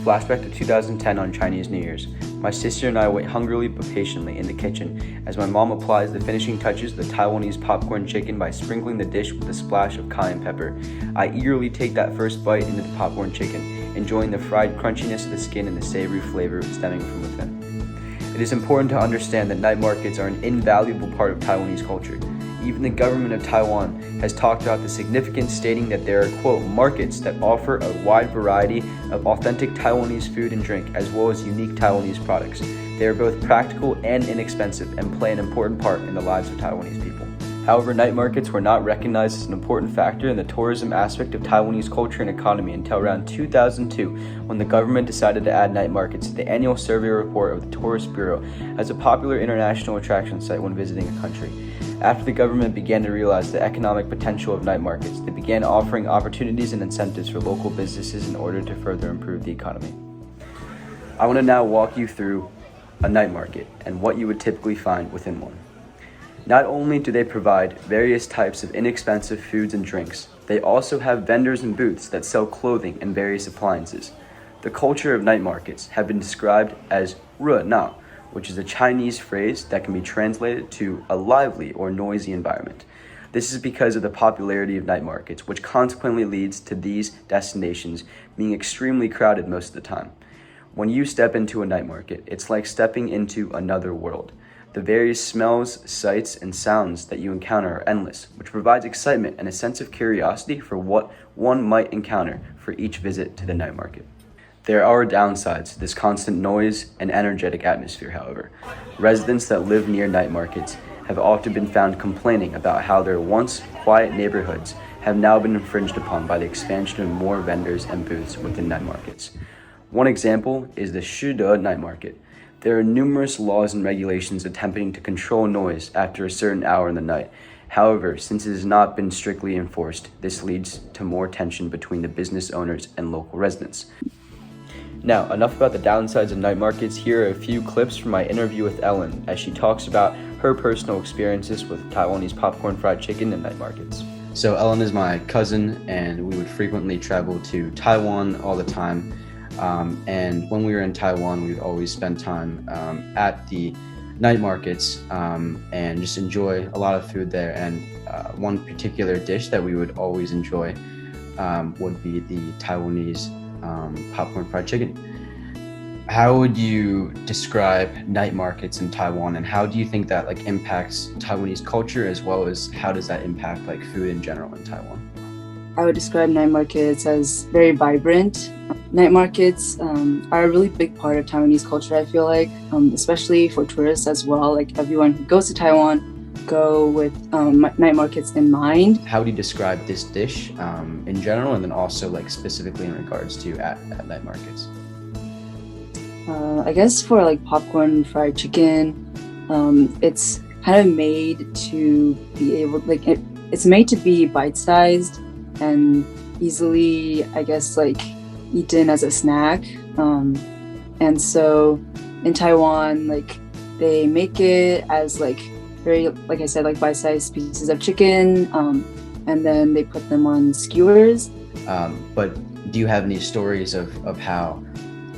Flashback to 2010 on Chinese New Year's. My sister and I wait hungrily but patiently in the kitchen as my mom applies the finishing touches to the Taiwanese popcorn chicken by sprinkling the dish with a splash of cayenne pepper. I eagerly take that first bite into the popcorn chicken, enjoying the fried crunchiness of the skin and the savory flavor stemming from within. It is important to understand that night markets are an invaluable part of Taiwanese culture. Even the government of Taiwan has talked about the significance, stating that there are, quote, markets that offer a wide variety of authentic Taiwanese food and drink, as well as unique Taiwanese products. They are both practical and inexpensive and play an important part in the lives of Taiwanese people. However, night markets were not recognized as an important factor in the tourism aspect of Taiwanese culture and economy until around 2002, when the government decided to add night markets to the annual survey report of the Tourist Bureau as a popular international attraction site when visiting a country. After the government began to realize the economic potential of night markets, they began offering opportunities and incentives for local businesses in order to further improve the economy. I want to now walk you through a night market and what you would typically find within one. Not only do they provide various types of inexpensive foods and drinks, they also have vendors and booths that sell clothing and various appliances. The culture of night markets have been described as 热闹, which is a Chinese phrase that can be translated to a lively or noisy environment. This is because of the popularity of night markets, which consequently leads to these destinations being extremely crowded most of the time. When you step into a night market, it's like stepping into another world. The various smells, sights, and sounds that you encounter are endless, which provides excitement and a sense of curiosity for what one might encounter for each visit to the night market. There are downsides to this constant noise and energetic atmosphere, however. Residents that live near night markets have often been found complaining about how their once quiet neighborhoods have now been infringed upon by the expansion of more vendors and booths within night markets. One example is the Shide night market. There are numerous laws and regulations attempting to control noise after a certain hour in the night. However, since it has not been strictly enforced, this leads to more tension between the business owners and local residents. Now, enough about the downsides of night markets. Here are a few clips from my interview with Ellen as she talks about her personal experiences with Taiwanese popcorn fried chicken and night markets. So Ellen is my cousin, and we would frequently travel to Taiwan all the time. And when we were in Taiwan, we would always spend time at the night markets and just enjoy a lot of food there. And one particular dish that we would always enjoy would be the Taiwanese popcorn fried chicken. How would you describe night markets in Taiwan, and how do you think that impacts Taiwanese culture, as well as how does that impact food in general in Taiwan? I would describe night markets as very vibrant. Night markets are a really big part of Taiwanese culture, I feel like, especially for tourists as well. Everyone who goes to Taiwan go with night markets in mind. How do you describe this dish in general, and then also specifically in regards to at night markets? I guess for popcorn fried chicken, it's kind of made to be able, it's made to be bite-sized and easily, I guess, eaten as a snack. And so in Taiwan, they make it as very, like I said, bite-sized pieces of chicken, and then they put them on skewers. But do you have any stories of how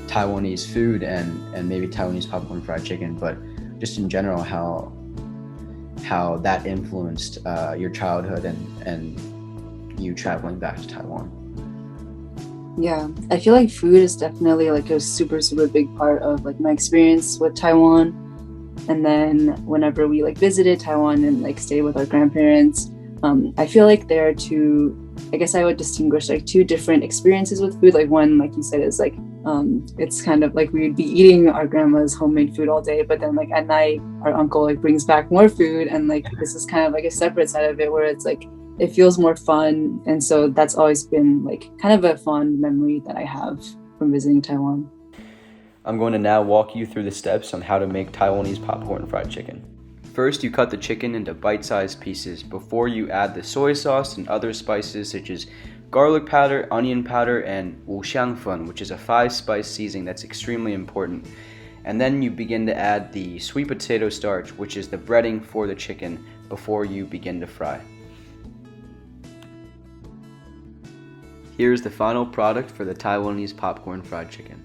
Taiwanese food and maybe Taiwanese popcorn fried chicken, but just in general, how that influenced your childhood and you traveling back to Taiwan? Yeah, I feel like food is definitely a super, super big part of my experience with Taiwan. And then whenever we visited Taiwan and stayed with our grandparents, I feel like there are two, I guess I would distinguish two different experiences with food. One, like you said, is it's kind of we would be eating our grandma's homemade food all day, but then at night our uncle brings back more food, and this is kind of a separate side of it where it's it feels more fun. And so that's always been kind of a fond memory that I have from visiting Taiwan. I'm going to now walk you through the steps on how to make Taiwanese popcorn fried chicken. First, you cut the chicken into bite-sized pieces before you add the soy sauce and other spices such as garlic powder, onion powder, and wuxiangfen, which is a 5-spice seasoning that's extremely important. And then you begin to add the sweet potato starch, which is the breading for the chicken, before you begin to fry. Here's the final product for the Taiwanese popcorn fried chicken.